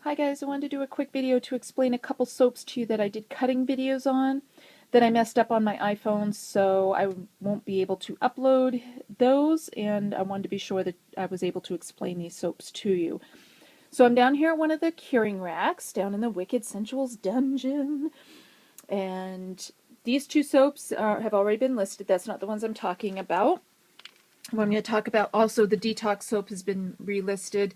Hi guys, I wanted to do a quick video to explain a couple soaps to you that I did cutting videos on that I messed up on my iPhone, so I won't be able to upload those, and I wanted to be sure that I was able to explain these soaps to you. So I'm down here at one of the curing racks, down in the Wicked Sensuals dungeon, and these two soaps have already been listed. That's not the ones I'm talking about. What I'm going to talk about also, the Detox Soap has been relisted.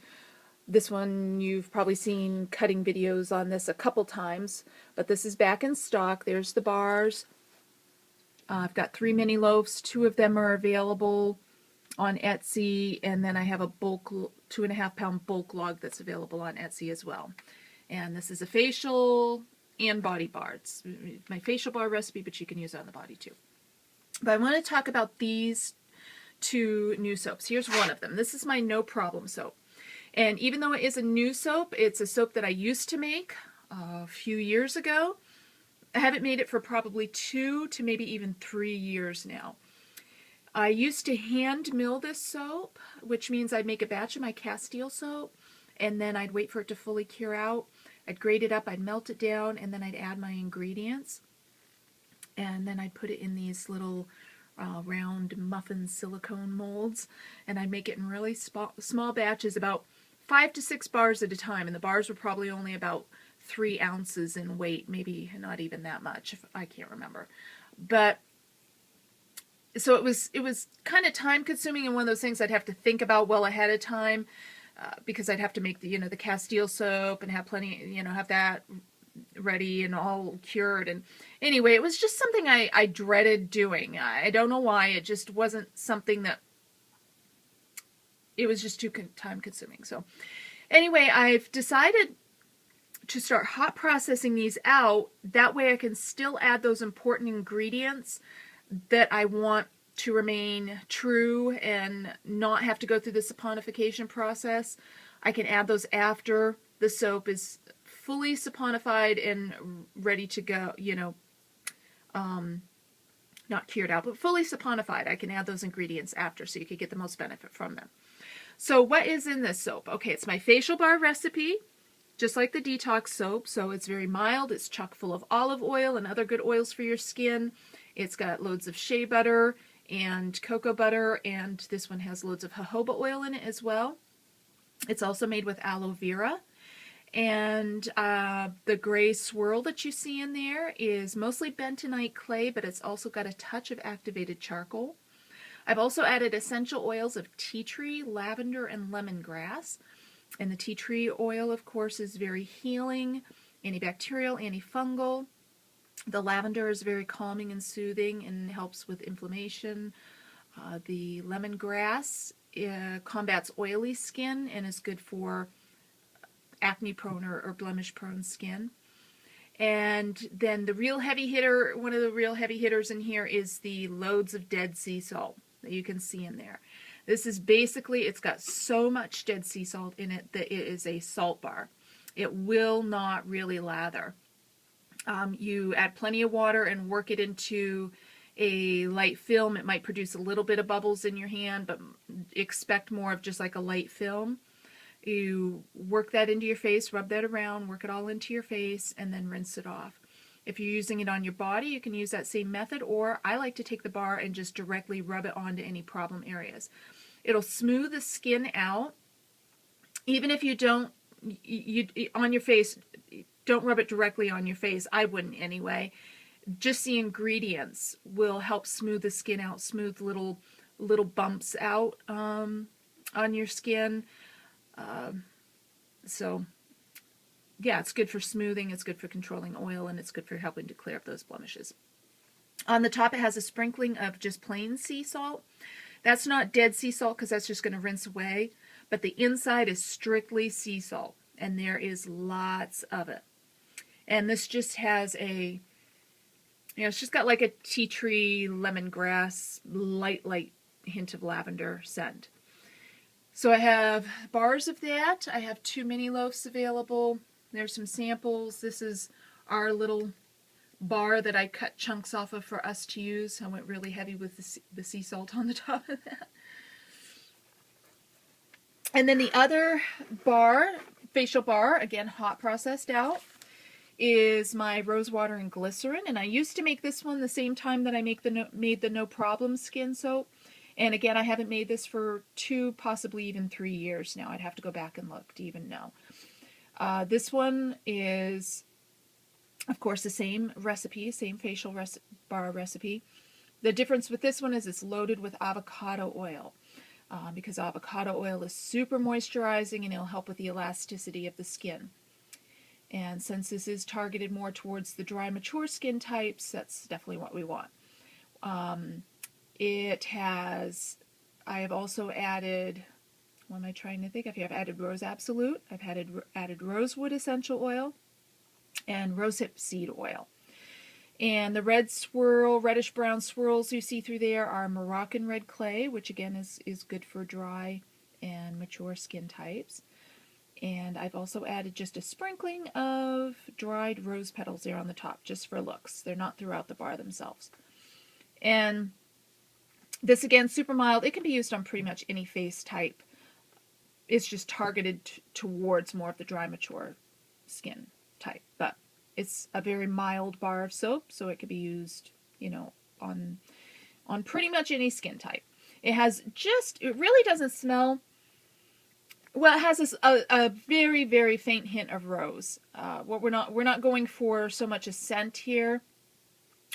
This one, you've probably seen cutting videos on this a couple times, but this is back in stock. There's the bars. I've got 3 mini loaves. 2 of them are available on Etsy, and then I have a bulk 2.5 pound bulk log that's available on Etsy as well. And this is a facial and body bar. It's my facial bar recipe, but you can use it on the body too. But I want to talk about these 2 new soaps. Here's one of them. This is my No Problem soap. And even though it is a new soap, it's a soap that I used to make a few years ago. I haven't made it for probably 2 to maybe even 3 years now. I used to hand mill this soap, which means I'd make a batch of my Castile soap, and then I'd wait for it to fully cure out. I'd grate it up, I'd melt it down, and then I'd add my ingredients. And then I'd put it in these little round muffin silicone molds, and I'd make it in really small batches, about 5 to 6 bars at a time, and the bars were probably only about 3 ounces in weight, maybe not even that much, if I can't remember. But so it was kind of time consuming, and one of those things I'd have to think about well ahead of time, because I'd have to make the the Castile soap and have plenty, have that ready and all cured. And anyway, it was just something I dreaded doing. I don't know why. It just wasn't something that, it was just too time consuming. So anyway, I've decided to start hot processing these out. That way I can still add those important ingredients that I want to remain true and not have to go through the saponification process. I can add those after the soap is fully saponified and ready to go, not cured out, but fully saponified. I can add those ingredients after, so you could get the most benefit from them. So what is in this soap? Okay, it's my facial bar recipe, just like the Detox Soap. So it's very mild. It's chock full of olive oil and other good oils for your skin. It's got loads of shea butter and cocoa butter, and this one has loads of jojoba oil in it as well. It's also made with aloe vera. And the gray swirl that you see in there is mostly bentonite clay, but it's also got a touch of activated charcoal. I've also added essential oils of tea tree, lavender, and lemongrass. And the tea tree oil, of course, is very healing, antibacterial, antifungal. The lavender is very calming and soothing and helps with inflammation. The lemongrass combats oily skin and is good for acne-prone or blemish-prone skin. And then the real heavy hitter, one of the real heavy hitters in here is the loads of Dead Sea salt that you can see in there. This is basically, it's got so much Dead Sea salt in it that it is a salt bar. It will not really lather. You add plenty of water and work it into a light film. It might produce a little bit of bubbles in your hand, but expect more of just like a light film. You work that into your face, rub that around, work it all into your face, and then rinse it off. If you're using it on your body, you can use that same method, or I like to take the bar and just directly rub it onto any problem areas. It'll smooth the skin out. Even if you don't, on your face, don't rub it directly on your face. I wouldn't anyway. Just the ingredients will help smooth the skin out, smooth little bumps out on your skin. So yeah, it's good for smoothing, it's good for controlling oil, and it's good for helping to clear up those blemishes. On the top, it has a sprinkling of just plain sea salt. That's not Dead Sea salt because that's just going to rinse away, but the inside is strictly sea salt, and there is lots of it. And this just has a, it's just got like a tea tree, lemongrass, light hint of lavender scent. So I have bars of that. I have 2 mini loaves available. There's some samples. This is our little bar that I cut chunks off of for us to use. I went really heavy with the sea salt on the top of that. And then the other bar facial bar, again hot processed out, is my rose water and glycerin, and I used to make this one the same time that I made the No Problem skin soap. And again, I haven't made this for 2, possibly even 3 years now. I'd have to go back and look to even know. This one is, of course, the same recipe, same facial bar recipe. The difference with this one is it's loaded with avocado oil, because avocado oil is super moisturizing and it'll help with the elasticity of the skin. And since this is targeted more towards the dry, mature skin types, that's definitely what we want. I have also added, what am I trying to think of here? I've added Rose Absolute, I've added rosewood essential oil, and rosehip seed oil. And the red swirl, reddish brown swirls you see through there are Moroccan red clay, which again is good for dry and mature skin types. And I've also added just a sprinkling of dried rose petals there on the top, just for looks. They're not throughout the bar themselves. And this, again, super mild. It can be used on pretty much any face type. It's just targeted towards more of the dry, mature skin type. But it's a very mild bar of soap, so it could be used, you know, on pretty much any skin type. It really doesn't smell. Well, it has a very, very faint hint of rose. We're not going for so much a scent here.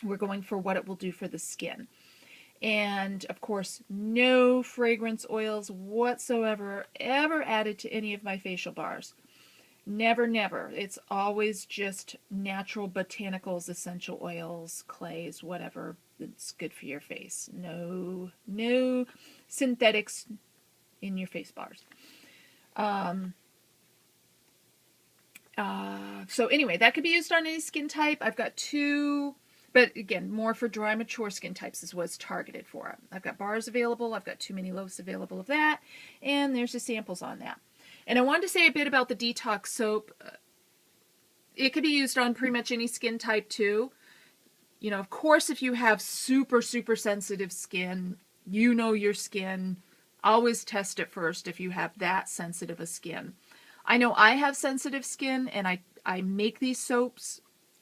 We're going for what it will do for the skin. And, of course, no fragrance oils whatsoever ever added to any of my facial bars. Never, never. It's always just natural botanicals, essential oils, clays, whatever that's good for your face. No synthetics in your face bars. So anyway, that could be used on any skin type. I've got 2, but again, more for dry, mature skin types is what it's targeted for. I've got bars available. I've got 2 mini loaves available of that, and there's the samples on that. And I wanted to say a bit about the Detox Soap. It could be used on pretty much any skin type too. You know, of course, if you have super, super sensitive skin, you know your skin. Always test it first if you have that sensitive a skin. I know I have sensitive skin, and I make these soaps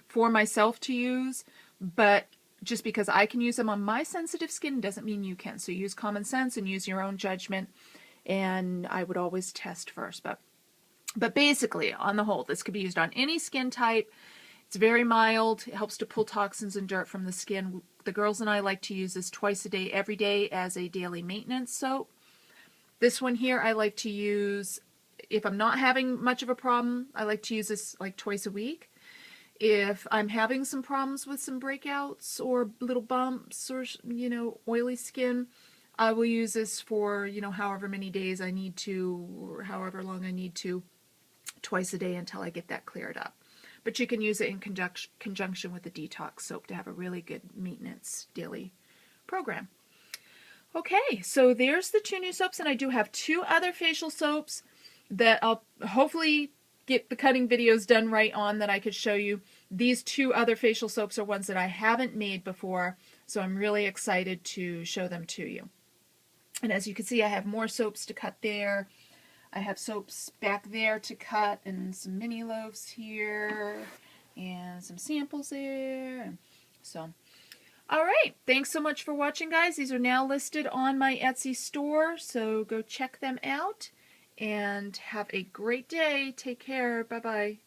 for myself to use, but just because I can use them on my sensitive skin doesn't mean you can. So use common sense and use your own judgment, and I would always test first. But basically, on the whole, this could be used on any skin type. It's very mild. It helps to pull toxins and dirt from the skin. The girls and I like to use this twice a day, every day, as a daily maintenance soap. This one here I like to use, if I'm not having much of a problem, I like to use this like twice a week. If I'm having some problems with some breakouts or little bumps or, you know, oily skin, I will use this for, you know, however many days I need to, or however long I need to, twice a day until I get that cleared up. But you can use it in conjunction with the Detox Soap to have a really good maintenance daily program. Okay, so there's the 2 new soaps, and I do have 2 other facial soaps that I'll hopefully get the cutting videos done right on that I could show you. These 2 other facial soaps are ones that I haven't made before, so I'm really excited to show them to you. And as you can see, I have more soaps to cut there. I have soaps back there to cut, and some mini loaves here, and some samples there. So, all right. Thanks so much for watching, guys. These are now listed on my Etsy store, so go check them out. And have a great day. Take care. Bye-bye.